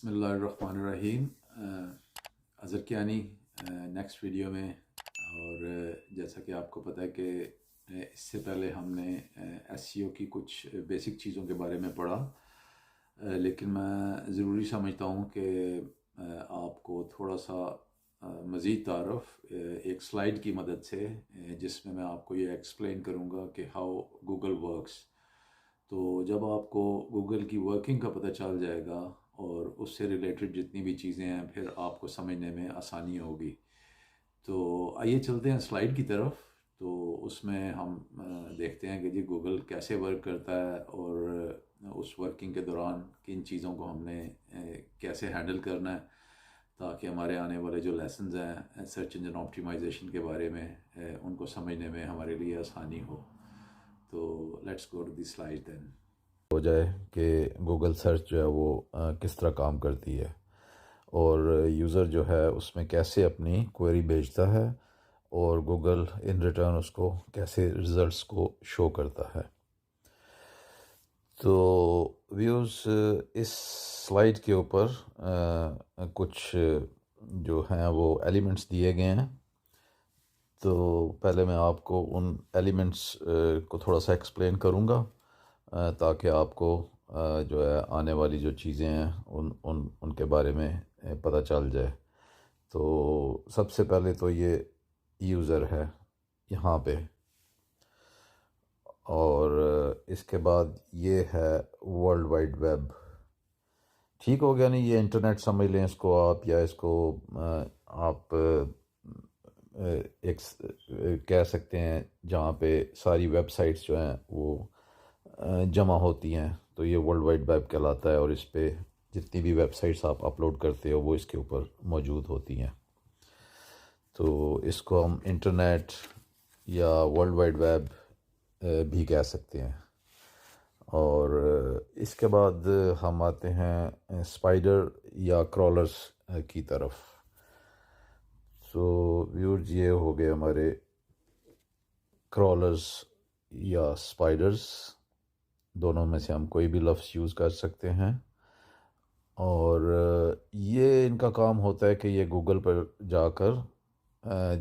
बिस्मिल्लाहिर्रहमानिर्रहीम। Azhar Kiani next video में। और जैसा कि आपको पता है कि इससे पहले हमने एसईओ की कुछ बेसिक चीज़ों के बारे में पढ़ा, लेकिन मैं ज़रूरी समझता हूँ कि आपको थोड़ा सा मज़ीद तारुफ एक स्लाइड की मदद से, जिसमें मैं आपको ये एक्सप्लेन करूँगा कि हाउ गूगल वर्क्स। तो जब आपको गूगल की वर्किंग का पता चल जाएगा और उससे रिलेटेड जितनी भी चीज़ें हैं, फिर आपको समझने में आसानी होगी। तो आइए चलते हैं स्लाइड की तरफ। तो उसमें हम देखते हैं कि जी गूगल कैसे वर्क करता है और उस वर्किंग के दौरान किन चीज़ों को हमने कैसे हैंडल करना है, ताकि हमारे आने वाले जो लेसन्स हैं सर्च इंजन ऑप्टिमाइजेशन के बारे में उनको समझने में हमारे लिए आसानी हो। तो let's go to the slide then. हो जाए कि गूगल सर्च जो है वो किस तरह काम करती है और यूज़र जो है उसमें कैसे अपनी क्वेरी भेजता है और गूगल इन रिटर्न उसको कैसे रिज़ल्ट्स को शो करता है। तो व्यूज़ इस स्लाइड के ऊपर कुछ जो हैं वो एलिमेंट्स दिए गए हैं। तो पहले मैं आपको उन एलिमेंट्स को थोड़ा सा एक्सप्लेन करूँगा ताकि आपको जो है आने वाली जो चीज़ें हैं उनके बारे में पता चल जाए। तो सबसे पहले तो ये यूज़र है यहाँ पे, और इसके बाद ये है वर्ल्ड वाइड वेब। ठीक हो गया नहीं, ये इंटरनेट समझ लें इसको आप, या इसको आप एक कह सकते हैं जहाँ पे सारी वेबसाइट्स जो हैं वो जमा होती हैं। तो ये वर्ल्ड वाइड वेब कहलाता है और इस पे जितनी भी वेबसाइट्स आप अपलोड करते हो वो इसके ऊपर मौजूद होती हैं। तो इसको हम इंटरनेट या वर्ल्ड वाइड वेब भी कह सकते हैं। और इसके बाद हम आते हैं स्पाइडर या क्रॉलर्स की तरफ। सो व्यूअर्स, ये हो गए हमारे क्रॉलर्स या स्पाइडर्स, दोनों में से हम कोई भी लफ्ज़ यूज़ कर सकते हैं। और ये इनका काम होता है कि ये गूगल पर जाकर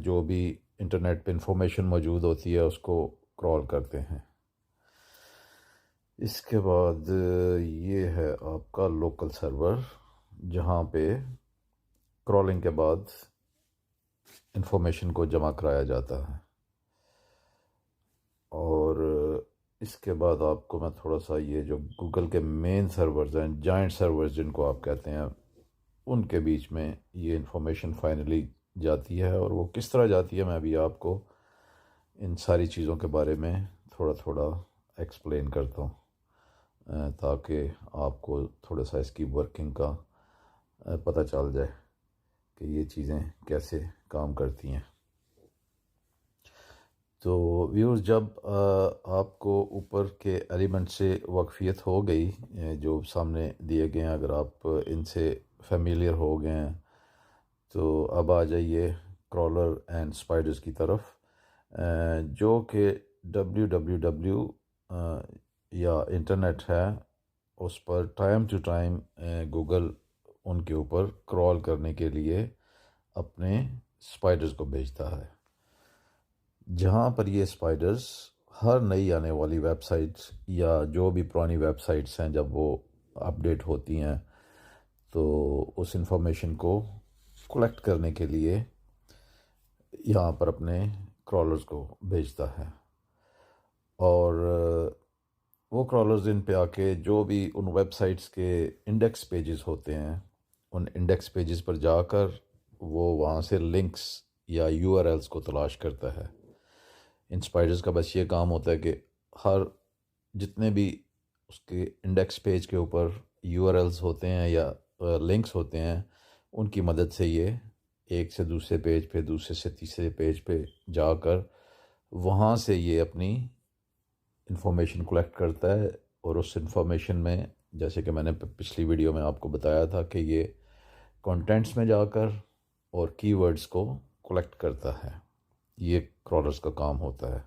जो भी इंटरनेट पे इंफॉर्मेशन मौजूद होती है उसको क्रॉल करते हैं। इसके बाद ये है आपका लोकल सर्वर, जहाँ पे क्रॉलिंग के बाद इंफॉर्मेशन को जमा कराया जाता है। और इसके बाद आपको मैं थोड़ा सा ये जो गूगल के मेन सर्वर्स हैं, जाइंट सर्वर्स जिनको आप कहते हैं, उनके बीच में ये इंफॉर्मेशन फाइनली जाती है। और वो किस तरह जाती है मैं भी आपको इन सारी चीज़ों के बारे में थोड़ा थोड़ा एक्सप्लेन करता हूँ, ताकि आपको थोड़ा सा इसकी वर्किंग का पता चल जाए कि ये चीज़ें कैसे काम करती हैं। तो व्यूअर्स, जब आपको ऊपर के एलिमेंट से वाकफियत हो गई, जो सामने दिए गए हैं, अगर आप इनसे फेमिलियर हो गए हैं, तो अब आ जाइए क्रॉलर एंड स्पाइडर्स की तरफ, जो कि www या इंटरनेट है, उस पर टाइम टू टाइम गूगल उनके ऊपर क्रॉल करने के लिए अपने स्पाइडर्स को भेजता है, जहाँ पर ये स्पाइडर्स हर नई आने वाली वेबसाइट्स या जो भी पुरानी वेबसाइट्स हैं जब वो अपडेट होती हैं, तो उस इंफॉर्मेशन को कलेक्ट करने के लिए यहाँ पर अपने क्रॉलर्स को भेजता है। और वो क्रॉलर्स इन पे आके जो भी उन वेबसाइट्स के इंडेक्स पेजेस होते हैं, उन इंडेक्स पेजेस पर जाकर वो वहाँ से लिंक्स या यूआरएल्स को तलाश करता है। इन स्पाइडर्स का बस ये काम होता है कि हर जितने भी उसके इंडेक्स पेज के ऊपर यूआरएल्स होते हैं या लिंक्स होते हैं, उनकी मदद से ये एक से दूसरे पेज पे, दूसरे से तीसरे पेज पे जाकर वहाँ से ये अपनी इंफॉर्मेशन कलेक्ट करता है। और उस इंफॉर्मेशन में, जैसे कि मैंने पिछली वीडियो में आपको बताया था, कि ये कंटेंट्स में जाकर और कीवर्ड्स को कलेक्ट करता है। ये क्रॉलर्स का काम होता है।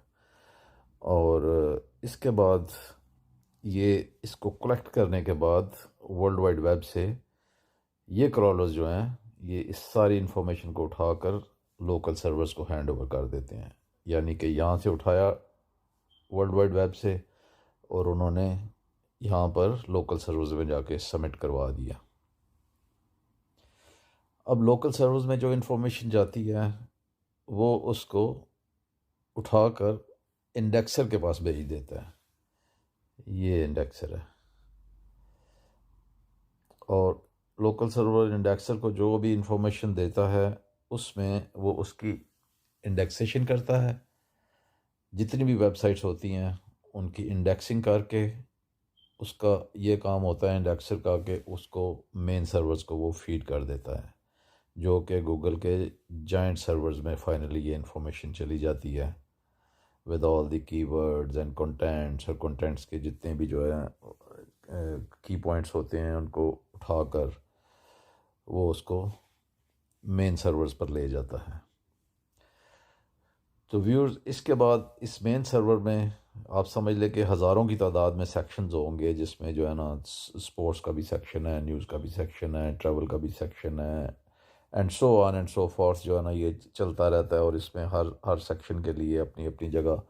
और इसके बाद ये इसको कलेक्ट करने के बाद वर्ल्ड वाइड वेब से ये क्रॉलर्स जो हैं ये इस सारी इन्फॉर्मेशन को उठाकर लोकल सर्वर्स को हैंड ओवर कर देते हैं, यानी कि यहाँ से उठाया वर्ल्ड वाइड वेब से और उन्होंने यहाँ पर लोकल सर्वर्स में जाके सबमिट करवा दिया। अब लोकल सर्वर्स में जो इन्फॉर्मेशन जाती है वो उसको उठाकर इंडेक्सर के पास भेज देता है। ये इंडेक्सर है और लोकल सर्वर इंडेक्सर को जो भी इंफॉर्मेशन देता है उसमें वो उसकी इंडेक्सेशन करता है। जितनी भी वेबसाइट्स होती हैं उनकी इंडेक्सिंग करके उसका ये काम होता है इंडेक्सर का कि उसको मेन सर्वर्स को वो फीड कर देता है, जो कि गूगल के जाइंट सर्वर्स में फाइनली ये इंफॉर्मेशन चली जाती है with all the keywords and contents, और कंटेंट्स के जितने भी जो है की पॉइंट्स होते हैं उनको उठाकर वो उसको मेन सर्वर्स पर ले जाता है। तो व्यूअर्स, इसके बाद इस मेन सर्वर में आप समझ लें कि हज़ारों की तादाद में सेक्शंस होंगे, जिसमें जो है ना स्पोर्ट्स का भी सेक्शन है, न्यूज़ का भी सेक्शन है, ट्रैवल का भी सेक्शन है, and so on and so fourth जो है ना ये चलता रहता है। और इसमें हर सेक्शन के लिए अपनी अपनी जगह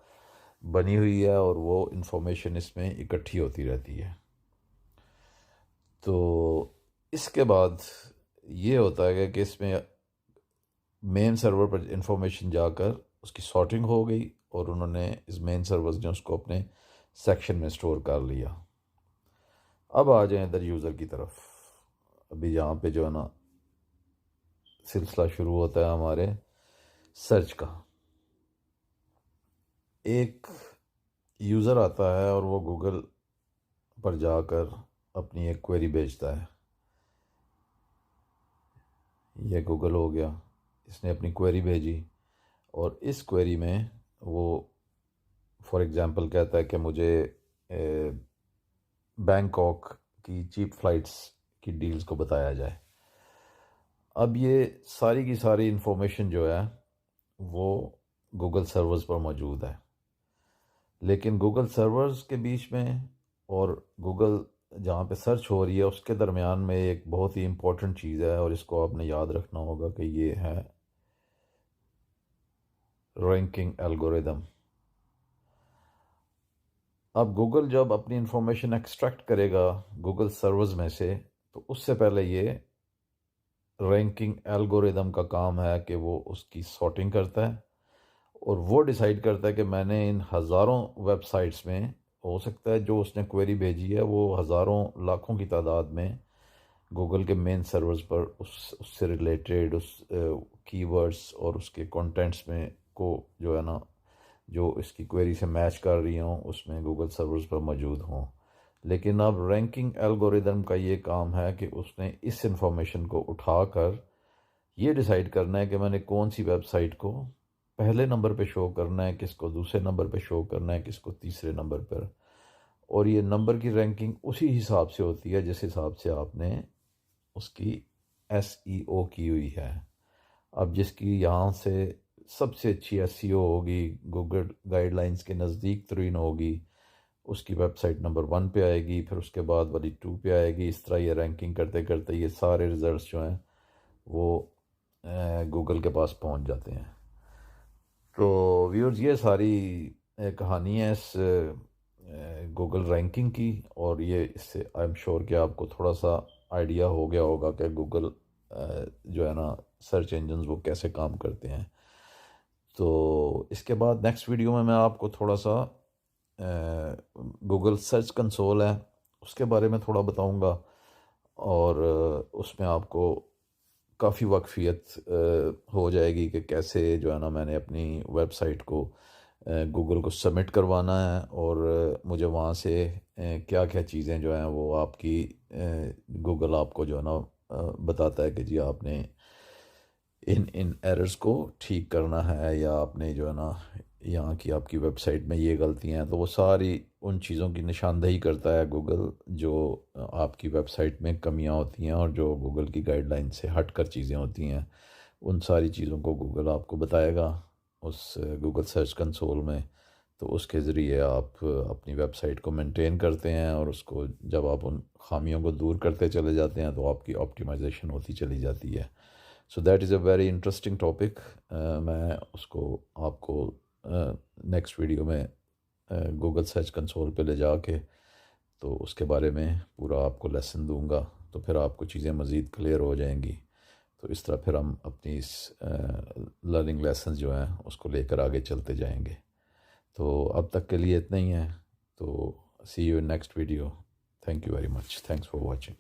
बनी हुई है और वो इंफॉर्मेशन इसमें इकट्ठी होती रहती है। तो इसके बाद ये होता है कि इसमें मेन सर्वर पर इंफॉर्मेशन जाकर उसकी सॉर्टिंग हो गई और उन्होंने इस मेन सर्वर ने उसको अपने सेक्शन में स्टोर कर लिया। अब आ जाए इधर यूज़र की तरफ। अभी यहाँ पे जो है ना सिलसिला शुरू होता है हमारे सर्च का। एक यूज़र आता है और वो गूगल पर जाकर अपनी एक क्वेरी भेजता है। ये गूगल हो गया, इसने अपनी क्वेरी भेजी और इस क्वेरी में वो फॉर एग्ज़ाम्पल कहता है कि मुझे बैंकॉक की चीप फ़्लाइट्स की डील्स को बताया जाए। अब ये सारी की सारी इन्फॉर्मेशन जो है वो गूगल सर्वर्स पर मौजूद है, लेकिन गूगल सर्वर्स के बीच में और गूगल जहाँ पे सर्च हो रही है उसके दरमियान में एक बहुत ही इम्पोर्टेंट चीज़ है और इसको आपने याद रखना होगा कि ये है रैंकिंग एल्गोरिदम। अब गूगल जब अपनी इंफॉर्मेशन एक्सट्रैक्ट करेगा गूगल सर्वर्स में से, तो उससे पहले ये रैंकिंग एल्गोरिदम का काम है कि वो उसकी सॉर्टिंग करता है और वो डिसाइड करता है कि मैंने इन हज़ारों वेबसाइट्स में, हो सकता है जो उसने क्वेरी भेजी है वो हज़ारों लाखों की तादाद में गूगल के मेन सर्वर्स पर उससे रिलेटेड उस कीवर्ड्स और उसके कंटेंट्स में को जो है ना जो इसकी क्वेरी से मैच कर रही हों उसमें गूगल सर्वर्स पर मौजूद हों। लेकिन अब रैंकिंग एल्गोरिदम का ये काम है कि उसने इस इंफॉर्मेशन को उठाकर ये डिसाइड करना है कि मैंने कौन सी वेबसाइट को पहले नंबर पे शो करना है, किसको दूसरे नंबर पे शो करना है, किसको तीसरे नंबर पर। और ये नंबर की रैंकिंग उसी हिसाब से होती है जिस हिसाब से आपने उसकी SEO की हुई है। अब जिसकी यहाँ से सबसे अच्छी SEO होगी, गूगल गाइडलाइंस के नज़दीक तरीन होगी, उसकी वेबसाइट नंबर 1 पे आएगी, फिर उसके बाद वाली 2 पे आएगी। इस तरह ये रैंकिंग करते करते ये सारे रिज़ल्ट्स जो हैं वो गूगल के पास पहुंच जाते हैं। तो व्यूअर्स, ये सारी कहानी है इस गूगल रैंकिंग की, और ये इससे आई एम श्योर कि आपको थोड़ा सा आइडिया हो गया होगा कि गूगल जो है ना सर्च इंजन्स वो कैसे काम करते हैं। तो इसके बाद नेक्स्ट वीडियो में मैं आपको थोड़ा सा गूगल सर्च कंसोल है उसके बारे में थोड़ा बताऊंगा, और उसमें आपको काफ़ी वाकफियत हो जाएगी कि कैसे जो है ना मैंने अपनी वेबसाइट को गूगल को सबमिट करवाना है और मुझे वहाँ से क्या क्या चीज़ें जो हैं वो आपकी गूगल आपको जो है ना बताता है कि जी आपने इन एरर्स को ठीक करना है, या आपने जो है ना यहाँ की आपकी वेबसाइट में ये गलतियाँ हैं, तो वो सारी उन चीज़ों की निशानदेही करता है गूगल जो आपकी वेबसाइट में कमियां होती हैं और जो गूगल की गाइडलाइन से हट कर चीज़ें होती हैं। उन सारी चीज़ों को गूगल आपको बताएगा उस गूगल सर्च कंसोल में, तो उसके ज़रिए आप अपनी वेबसाइट को मेंटेन करते हैं, और उसको जब आप उन खामियों को दूर करते चले जाते हैं तो आपकी ऑप्टिमाइजेशन होती चली जाती है। So that is a very interesting topic. मैं उसको आपको नेक्स्ट वीडियो में गूगल सर्च कंसोल पे ले जाके तो उसके बारे में पूरा आपको लेसन दूंगा, तो फिर आपको चीज़ें मज़ीद क्लियर हो जाएंगी। तो इस तरह फिर हम अपनी इस लर्निंग लेसन जो हैं उसको लेकर आगे चलते जाएंगे। तो अब तक के लिए इतना ही है। तो see you in next video. Thank you very much. Thanks for watching.